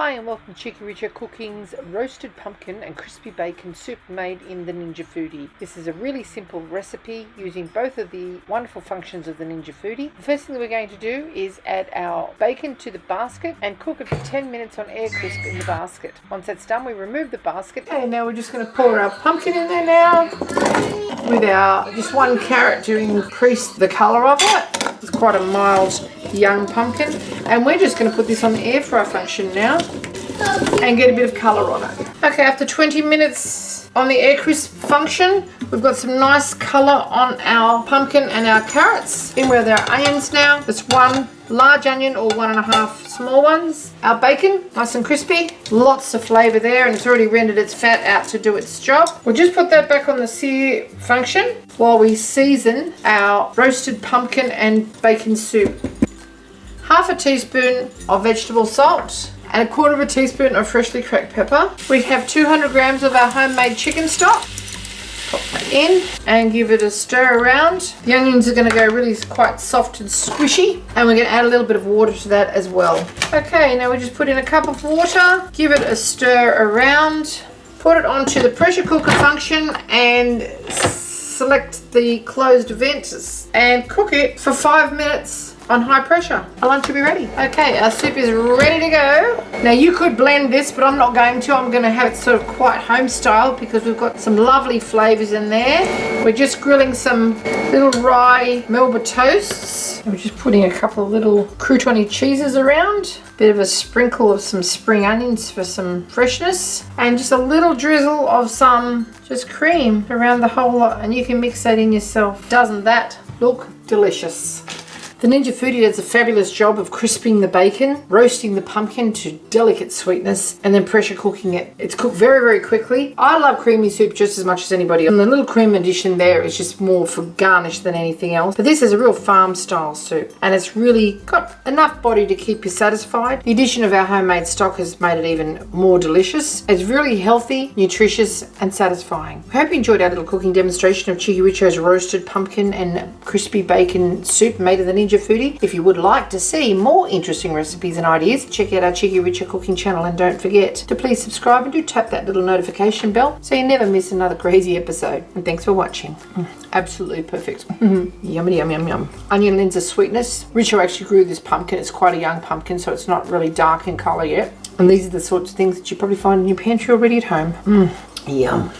Hi and welcome to Cheekyricho Cooking's roasted pumpkin and crispy bacon soup made in the Ninja Foodi. This is a really simple recipe using both of the wonderful functions of the Ninja Foodi. The first thing that we're going to do is add our bacon to the basket and cook it for 10 minutes on air crisp in the basket. Once that's done, we remove the basket. Okay, now we're just going to pour our pumpkin in there now with our just one carrot to increase the colour of it. It's quite a mild young pumpkin, and we're just going to put this on the air fryer function now and get a bit of colour on it. Okay, after 20 minutes on the air crisp function, we've got some nice colour on our pumpkin and our carrots. In with our onions now. That's one large onion or 1.5 small ones. Our bacon, nice and crispy. Lots of flavour there, and it's already rendered its fat out to do its job. We'll just put that back on the sear function while we season our roasted pumpkin and bacon soup. Half a teaspoon of vegetable salt and 1/4 teaspoon of freshly cracked pepper. We have 200 grams of our homemade chicken stock. Pop that in and give it a stir around. The onions are going to go really quite soft and squishy, and we're going to add a little bit of water to that as well. Okay, now we just put in a cup of water, give it a stir around, put it onto the pressure cooker function and select the closed vents and cook it for 5 minutes on high pressure. Our lunch will be ready. Okay, our soup is ready to go. Now you could blend this, but I'm not going to. I'm going to have it sort of quite home style because we've got some lovely flavours in there. We're just grilling some little rye melba toasts. We're just putting a couple of little crouton cheeses around. Bit of a sprinkle of some spring onions for some freshness, and just a little drizzle of some just cream around the whole lot, and you can mix that in yourself. Doesn't that look delicious? The Ninja Foodi does a fabulous job of crisping the bacon, roasting the pumpkin to delicate sweetness, and then pressure cooking it. It's cooked very, very quickly. I love creamy soup just as much as anybody else. And the little cream addition there is just more for garnish than anything else. But this is a real farm style soup, and it's really got enough body to keep you satisfied. The addition of our homemade stock has made it even more delicious. It's really healthy, nutritious, and satisfying. I hope you enjoyed our little cooking demonstration of Cheekyricho's roasted pumpkin and crispy bacon soup made in the Ninja Foodi. If you would like to see more interesting recipes and ideas, check out our Cheekyricho cooking channel, and don't forget to please subscribe and do tap that little notification bell so you never miss another crazy episode. And thanks for watching. Absolutely perfect. Yummy, yum, yum, yum. Onion lends a sweetness. Richo actually grew this pumpkin. It's quite a young pumpkin, so it's not really dark in colour yet. And these are the sorts of things that you probably find in your pantry already at home. Yum.